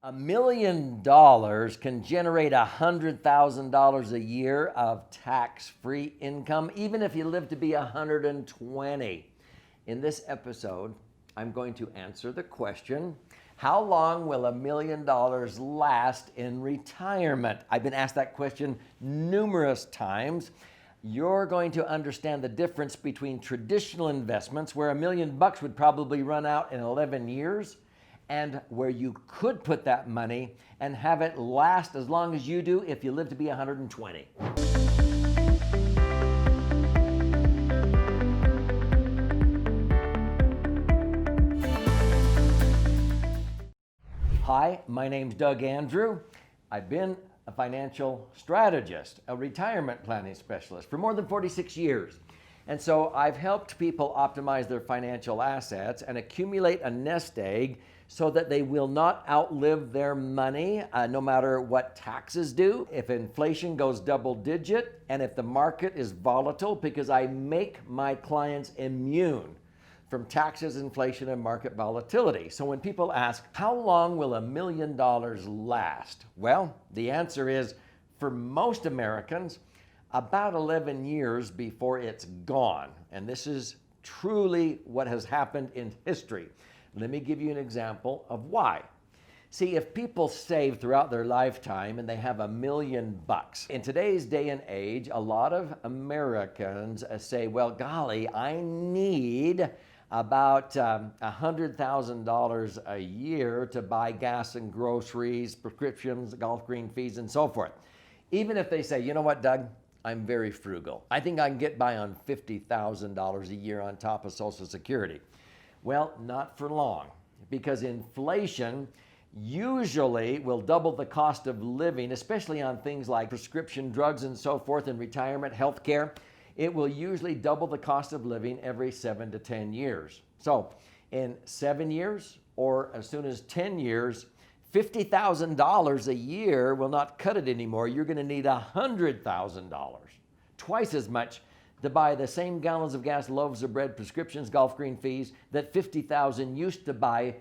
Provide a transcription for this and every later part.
$1 million can generate $100,000 a year of tax-free income, even if you live to be 120. In this episode, I'm going to answer the question, how long will $1 million last in retirement? I've been asked that question numerous times. You're going to understand the difference between traditional investments, where $1 million would probably run out in 11 years, and where you could put that money and have it last as long as you do if you live to be 120. Hi, my name's Doug Andrew. I've been a financial strategist, a retirement planning specialist for more than 46 years. And so I've helped people optimize their financial assets and accumulate a nest egg so that they will not outlive their money, no matter what taxes do, if inflation goes double digit, and if the market is volatile, because I make my clients immune from taxes, inflation, and market volatility. So when people ask, how long will $1 million last? Well, the answer is, for most Americans, about 11 years before it's gone. And this is truly what has happened in history. Let me give you an example of why. See, if people save throughout their lifetime and they have $1 million, in today's day and age, a lot of Americans say, well, golly, I need about $100,000 a year to buy gas and groceries, prescriptions, golf green fees, and so forth. Even if they say, you know what, Doug, I'm very frugal. I think I can get by on $50,000 a year on top of Social Security. Well, not for long, because inflation usually will double the cost of living, especially on things like prescription drugs and so forth in retirement, healthcare. It will usually double the cost of living every 7 to 10 years. So in 7 years or as soon as 10 years, $50,000 a year will not cut it anymore. You're going to need $100,000, twice as much, to buy the same gallons of gas, loaves of bread, prescriptions, golf green fees that $50,000 used to buy,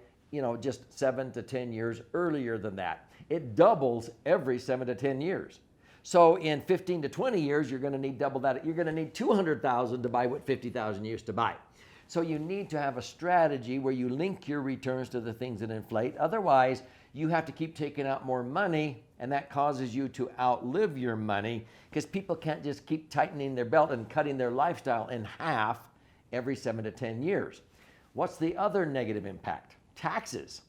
just 7 to 10 years earlier than that. It doubles every 7 to 10 years. So in 15 to 20 years, you're going to need double that. You're going to need $200,000 to buy what $50,000 used to buy. So you need to have a strategy where you link your returns to the things that inflate. Otherwise, you have to keep taking out more money, and that causes you to outlive your money, because people can't just keep tightening their belt and cutting their lifestyle in half every 7 to 10 years. What's the other negative impact? Taxes.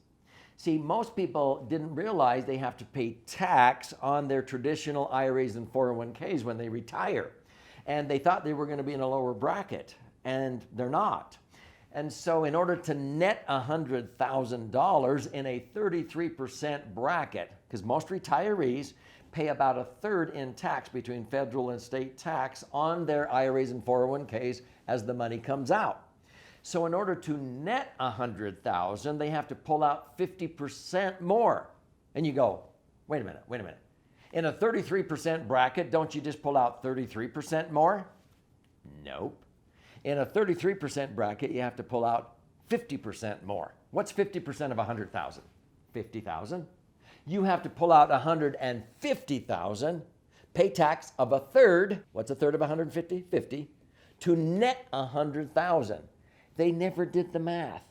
See, most people didn't realize they have to pay tax on their traditional IRAs and 401ks when they retire. And they thought they were going to be in a lower bracket, and they're not. And so in order to net $100,000 in a 33% bracket, because most retirees pay about a third in tax between federal and state tax on their IRAs and 401ks as the money comes out. So in order to net $100,000, they have to pull out 50% more. And you go, wait a minute. In a 33% bracket, don't you just pull out 33% more? Nope. In a 33% bracket, you have to pull out 50% more. What's 50% of 100,000? 50,000. You have to pull out 150,000, pay tax of a third. What's a third of 150? 50. To net 100,000. They never did the math.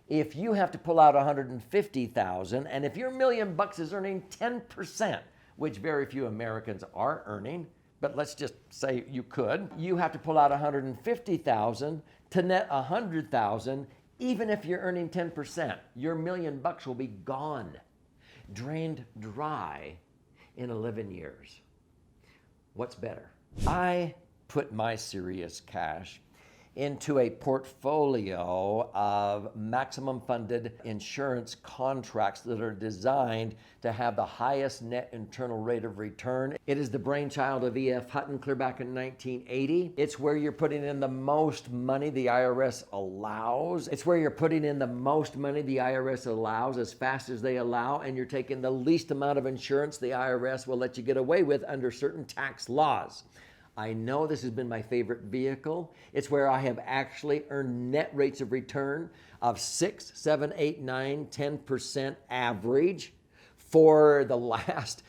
If you have to pull out 150,000, and if your $1 million is earning 10%, which very few Americans are earning, but let's just say you could, you have to pull out 150,000 to net 100,000. Even if you're earning 10%, your $1 million will be gone, drained dry in 11 years. What's better? I put my serious cash into a portfolio of maximum funded insurance contracts that are designed to have the highest net internal rate of return. It is the brainchild of E.F. Hutton clear back in 1980. It's where you're putting in the most money the IRS allows. It's where you're putting in the most money the IRS allows as fast as they allow, and you're taking the least amount of insurance the IRS will let you get away with under certain tax laws. I know this has been my favorite vehicle. It's where I have actually earned net rates of return of 6, 7, 8, 9, 10% average for the last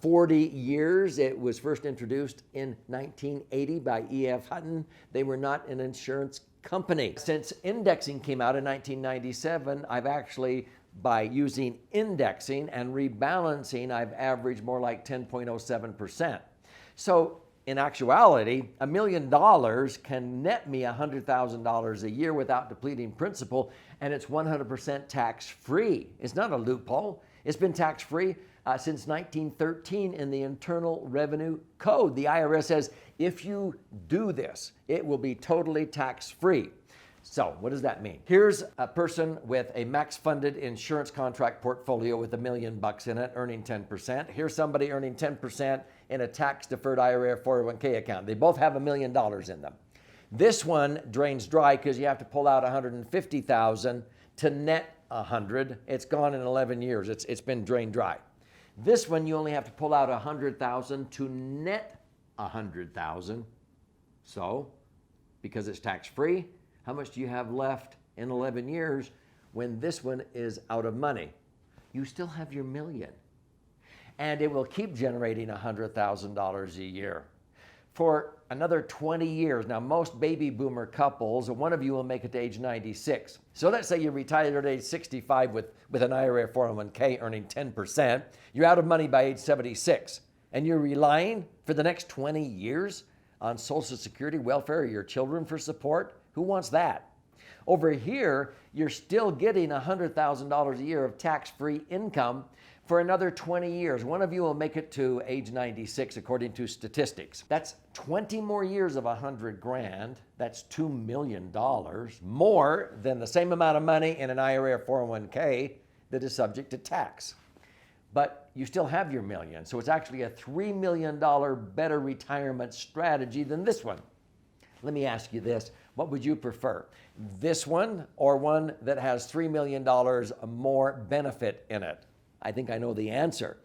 40 years. It was first introduced in 1980 by E.F. Hutton. They were not an insurance company. Since indexing came out in 1997, I've actually, by using indexing and rebalancing, I've averaged more like 10.07%. So in actuality, $1 million can net me $100,000 a year without depleting principal, and it's 100% tax-free. It's not a loophole. It's been tax-free since 1913 in the Internal Revenue Code. The IRS says if you do this, it will be totally tax-free. So what does that mean? Here's a person with a max-funded insurance contract portfolio with $1 million in it, earning 10%. Here's somebody earning 10% in a tax-deferred IRA or 401k account. They both have $1 million in them. This one drains dry because you have to pull out $150,000 to net $100. It's gone in 11 years. It's been drained dry. This one you only have to pull out $100,000 to net $100,000. So, because it's tax-free, how much do you have left in 11 years when this one is out of money? You still have your $1 million. And it will keep generating $100,000 a year for another 20 years. Now, most baby boomer couples, one of you will make it to age 96. So let's say you're retired at age 65 with an IRA or 401k earning 10%. You're out of money by age 76. And you're relying for the next 20 years on Social Security, welfare, or your children for support. Who wants that? Over here, you're still getting $100,000 a year of tax-free income for another 20 years. One of you will make it to age 96 according to statistics. That's 20 more years of $100,000. That's $2 million more than the same amount of money in an IRA or 401k that is subject to tax. But you still have your $1 million. So it's actually a $3 million better retirement strategy than this one. Let me ask you this. What would you prefer? This one or one that has $3 million more benefit in it? I think I know the answer.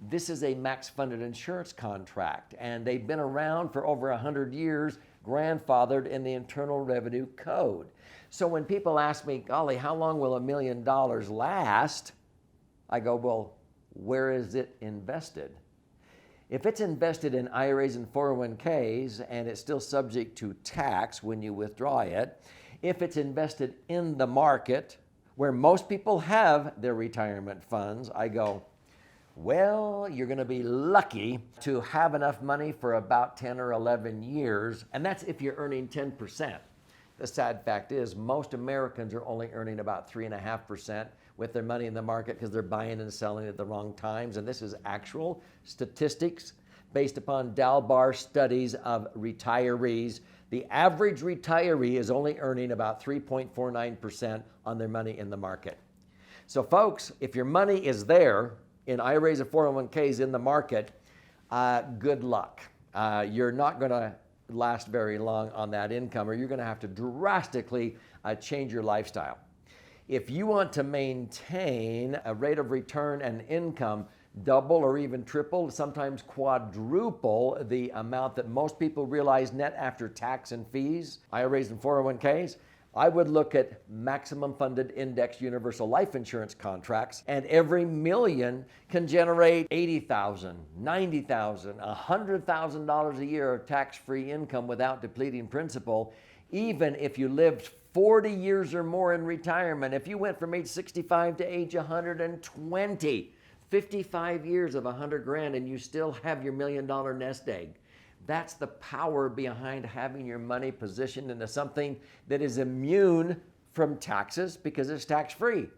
This is a max-funded insurance contract, and they've been around for over 100 years, grandfathered in the Internal Revenue Code. So when people ask me, golly, how long will $1 million last? I go, well, where is it invested? If it's invested in IRAs and 401ks and it's still subject to tax when you withdraw it, if it's invested in the market where most people have their retirement funds, I go, well, you're going to be lucky to have enough money for about 10 or 11 years, and that's if you're earning 10%. The sad fact is most Americans are only earning about 3.5% with their money in the market because they're buying and selling at the wrong times. And this is actual statistics based upon Dalbar studies of retirees. The average retiree is only earning about 3.49% on their money in the market. So folks, if your money is there in IRAs or 401ks in the market, good luck. You're not going to last very long on that income, or you're going to have to drastically change your lifestyle. If you want to maintain a rate of return and income double or even triple, sometimes quadruple the amount that most people realize net after tax and fees, IRAs and 401ks, I would look at maximum funded index universal life insurance contracts, and every $1 million can generate $80,000, $90,000, $100,000 a year of tax-free income without depleting principal, even if you lived 40 years or more in retirement. If you went from age 65 to age 120, 55 years of $100,000, and you still have your $1 million nest egg. That's the power behind having your money positioned into something that is immune from taxes because it's tax-free.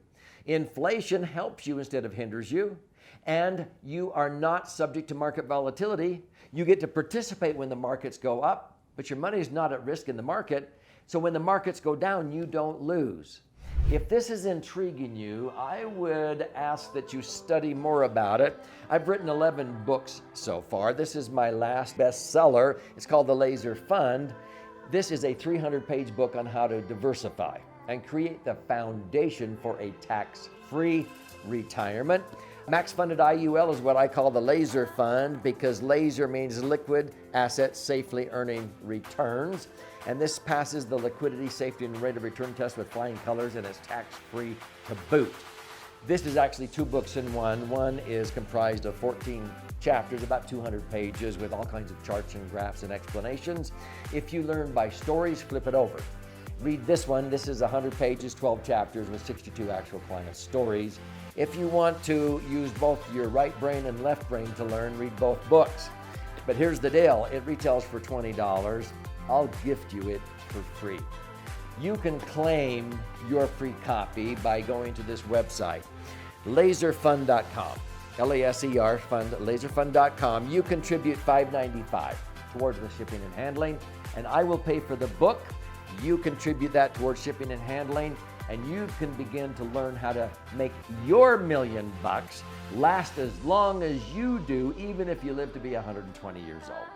Inflation helps you instead of hinders you, and you are not subject to market volatility. You get to participate when the markets go up, but your money is not at risk in the market. So when the markets go down, you don't lose. If this is intriguing you, I would ask that you study more about it. I've written 11 books so far. This is my last bestseller. It's called The Laser Fund. This is a 300-page book on how to diversify and create the foundation for a tax-free retirement. Max funded IUL is what I call the laser fund, because laser means liquid assets safely earning returns. And this passes the liquidity, safety, and rate of return test with flying colors, and it's tax-free to boot. This is actually 2 books in one. One is comprised of 14 chapters, about 200 pages, with all kinds of charts and graphs and explanations. If you learn by stories, flip it over. Read this one. This is 100 pages, 12 chapters with 62 actual client stories. If you want to use both your right brain and left brain to learn, read both books. But here's the deal. It retails for $20. I'll gift you it for free. You can claim your free copy by going to this website, laserfund.com. L-A-S-E-R, fund, laserfund.com. You contribute $5.95 towards the shipping and handling, and I will pay for the book. You contribute that towards shipping and handling, and you can begin to learn how to make your $1 million last as long as you do, even if you live to be 120 years old.